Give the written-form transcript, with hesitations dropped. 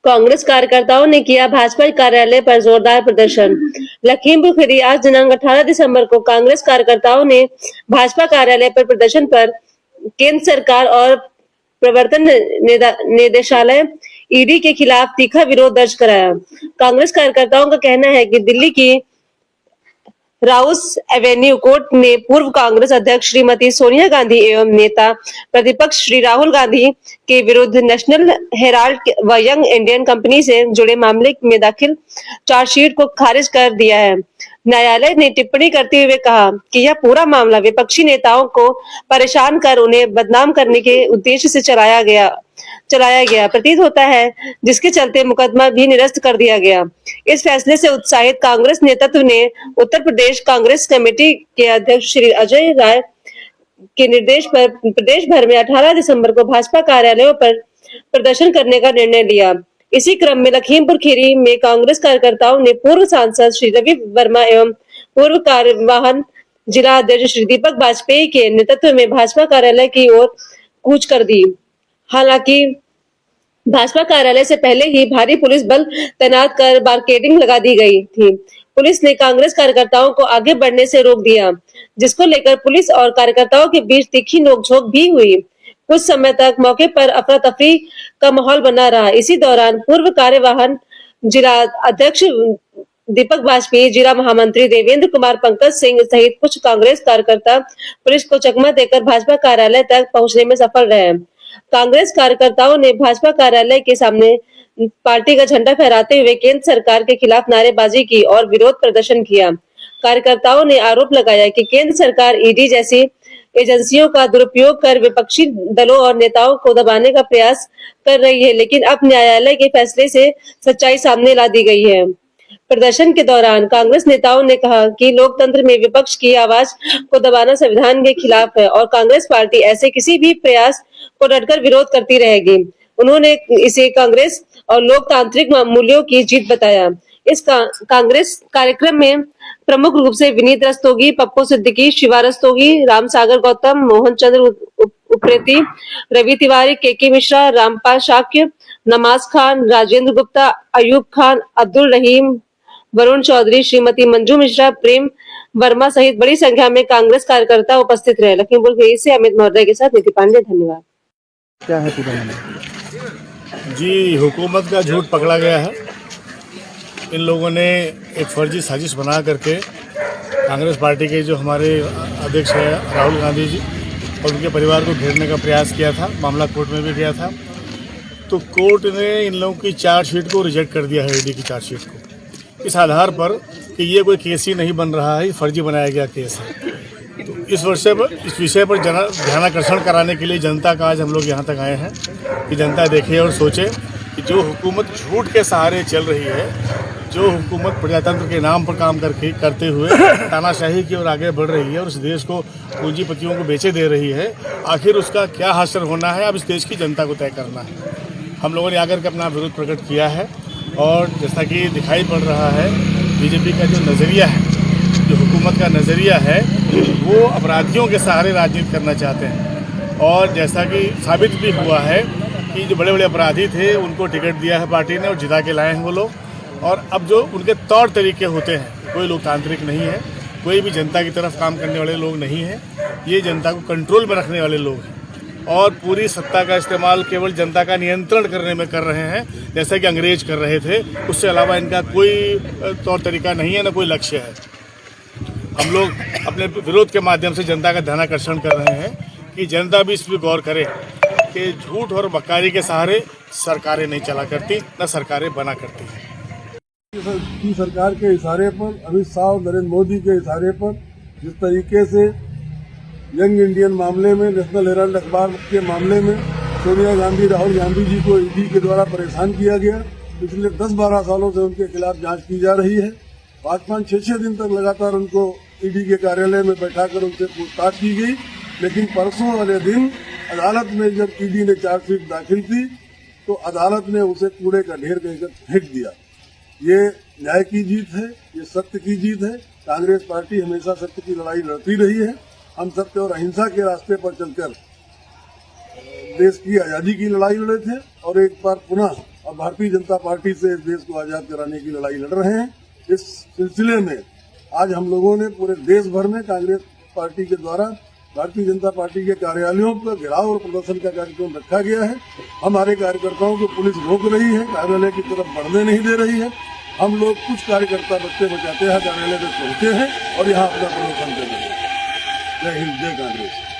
कांग्रेस कार्यकर्ताओं ने किया भाजपा कार्यालय पर जोरदार प्रदर्शन। लखीमपुर खीरी आज दिनांक 18 दिसंबर को कांग्रेस कार्यकर्ताओं ने भाजपा कार्यालय पर प्रदर्शन पर केंद्र सरकार और प्रवर्तन निदेशालय ईडी के खिलाफ तीखा विरोध दर्ज कराया। कांग्रेस कार्यकर्ताओं का कहना है कि दिल्ली की राउस एवेन्यू कोर्ट ने पूर्व कांग्रेस अध्यक्ष श्रीमती सोनिया गांधी एवं नेता प्रतिपक्ष श्री राहुल गांधी के विरुद्ध नेशनल हेराल्ड व यंग इंडियन कंपनी से जुड़े मामले में दाखिल चार्जशीट को खारिज कर दिया है। न्यायालय ने टिप्पणी करते हुए कहा कि यह पूरा मामला विपक्षी नेताओं को परेशान कर उन्हें बदनाम करने के उद्देश्य से चलाया गया प्रतीत होता है, जिसके चलते मुकदमा भी निरस्त कर दिया गया। इस फैसले से उत्साहित कांग्रेस नेतृत्व ने उत्तर प्रदेश कांग्रेस कमेटी के अध्यक्ष श्री अजय राय के निर्देश पर प्रदेश भर में 18 दिसंबर को भाजपा कार्यालयों पर प्रदर्शन करने का निर्णय लिया। इसी क्रम में लखीमपुर खीरी में कांग्रेस कार्यकर्ताओं ने पूर्व सांसद श्री रवि वर्मा एवं पूर्व कार्यवाहन जिला अध्यक्ष श्री दीपक वाजपेयी के नेतृत्व में भाजपा कार्यालय की ओर कूच कर दी। हालांकि भाजपा कार्यालय से पहले ही भारी पुलिस बल तैनात कर बैरिकेडिंग लगा दी गई थी। पुलिस ने कांग्रेस कार्यकर्ताओं को आगे बढ़ने से रोक दिया, जिसको लेकर पुलिस और कार्यकर्ताओं के बीच तीखी नोकझोंक भी हुई। कुछ समय तक मौके पर अफरा तफरी का माहौल बना रहा। इसी दौरान पूर्व कार्यवाहन जिला अध्यक्ष दीपक वाजपेयी, जिला महामंत्री देवेंद्र कुमार, पंकज सिंह सहित कुछ कांग्रेस कार्यकर्ता पुलिस को चकमा देकर भाजपा कार्यालय तक पहुंचने में सफल रहे। कांग्रेस कार्यकर्ताओं ने भाजपा कार्यालय के सामने पार्टी का झंडा फहराते हुए केंद्र सरकार के खिलाफ नारेबाजी की और विरोध प्रदर्शन किया। कार्यकर्ताओं ने आरोप लगाया कि केंद्र सरकार ईडी जैसी एजेंसियों का दुरुपयोग कर विपक्षी दलों और नेताओं को दबाने का प्रयास कर रही है, लेकिन अब न्यायालय के फैसले से सच्चाई सामने ला दी गई है। प्रदर्शन के दौरान कांग्रेस नेताओं ने कहा कि लोकतंत्र में विपक्ष की आवाज को दबाना संविधान के खिलाफ है और कांग्रेस पार्टी ऐसे किसी भी प्रयास को डटकर विरोध करती रहेगी। उन्होंने इसे कांग्रेस और लोकतांत्रिक मूल्यों की जीत बताया। इस कांग्रेस कार्यक्रम में प्रमुख रूप से विनीत रस्तोगी, पप्पू सिद्दीकी, शिवा रस्तोगी, रामसागर गौतम, मोहन चंद्र उप्रेती, रवि तिवारी, केके मिश्रा, रामपाल शाक्य, नमाज खान, राजेंद्र गुप्ता, अयूब खान, अब्दुल रहीम, वरुण चौधरी, श्रीमती मंजू मिश्रा, प्रेम वर्मा सहित बड़ी संख्या में कांग्रेस कार्यकर्ता उपस्थित रहे। लखीमपुर खीरी से अमित मौर्य के साथ नीति पांडे, धन्यवाद। क्या है पूरा मामला? जी, हुकूमत का झूठ पकड़ा गया है। इन लोगों ने एक फर्जी साजिश बना करके कांग्रेस पार्टी के जो हमारे अध्यक्ष है राहुल गांधी जी और उनके परिवार को घेरने का प्रयास किया था। मामला कोर्ट में भी गया था, तो कोर्ट ने इन लोगों की चार्जशीट को रिजेक्ट कर दिया है, ईडी की चार्जशीट को, इस आधार पर कि ये कोई केस ही नहीं बन रहा है, फर्जी बनाया गया केस है। तो इस विषय पर ध्यानाकर्षण कराने के लिए जनता का आज हम लोग यहाँ तक आए हैं कि जनता देखे और सोचे कि जो हुकूमत झूठ के सहारे चल रही है, जो हुकूमत प्रजातंत्र के नाम पर काम करते हुए तानाशाही की ओर आगे बढ़ रही है और इस देश को पूंजीपतियों को बेचे दे रही है, आखिर उसका क्या हासिल होना है, अब इस देश की जनता को तय करना है। हम लोगों ने आकर के अपना विरोध प्रकट किया है और जैसा कि दिखाई पड़ रहा है, बीजेपी का जो नज़रिया है, जो हुकूमत का नज़रिया है, वो अपराधियों के सहारे राजनीति करना चाहते हैं। और जैसा कि साबित भी हुआ है कि जो बड़े बड़े अपराधी थे उनको टिकट दिया है पार्टी ने और जिता के लाए हैं वो लोग। और अब जो उनके तौर तरीके होते हैं, कोई लोकतांत्रिक नहीं है, कोई भी जनता की तरफ काम करने वाले लोग नहीं हैं, ये जनता को कंट्रोल में रखने वाले लोग हैं और पूरी सत्ता का इस्तेमाल केवल जनता का नियंत्रण करने में कर रहे हैं, जैसा कि अंग्रेज कर रहे थे। उससे अलावा इनका कोई तौर तरीका नहीं है, न कोई लक्ष्य है। हम लोग अपने विरोध के माध्यम से जनता का ध्यानाकर्षण कर रहे हैं कि जनता भी इस पर गौर करे कि झूठ और बक्कारी के सहारे सरकारें नहीं चला करती, न सरकारें बना करती हैं। की सरकार के इशारे पर, अमित शाह और नरेंद्र मोदी के इशारे पर जिस तरीके से यंग इंडियन मामले में, नेशनल हेराल्ड अखबार के मामले में सोनिया गांधी, राहुल गांधी जी को ईडी के द्वारा परेशान किया गया। पिछले 10-12 सालों से उनके खिलाफ जांच की जा रही है। 5-5, 6-6 दिन तक लगातार उनको ईडी के कार्यालय में बैठाकर उनसे पूछताछ की गई, लेकिन परसों वाले दिन अदालत में जब ईडी ने चार्जशीट दाखिल की तो अदालत ने उसे कूड़े का ढेर कहकर फेंक दिया। ये न्याय की जीत है, ये सत्य की जीत है। कांग्रेस पार्टी हमेशा सत्य की लड़ाई लड़ती रही है। हम सत्य और अहिंसा के रास्ते पर चलकर देश की आजादी की लड़ाई लड़े थे और एक बार पुनः अब भारतीय जनता पार्टी से इस देश को आजाद कराने की लड़ाई लड़ रहे हैं। इस सिलसिले में आज हम लोगों ने पूरे देश भर में कांग्रेस पार्टी के द्वारा भारतीय जनता पार्टी के कार्यालयों पर घेराव और प्रदर्शन का कार्यक्रम रखा गया है। हमारे कार्यकर्ताओं को पुलिस रोक रही है, कार्यालय की तरफ बढ़ने नहीं दे रही है। हम लोग कुछ कार्यकर्ता बच्चे बचाते हैं कार्यालय में पहुंचे हैं और यहाँ अपना प्रदर्शन कर रहे हैं। जय हिंद, जय कांग्रेस।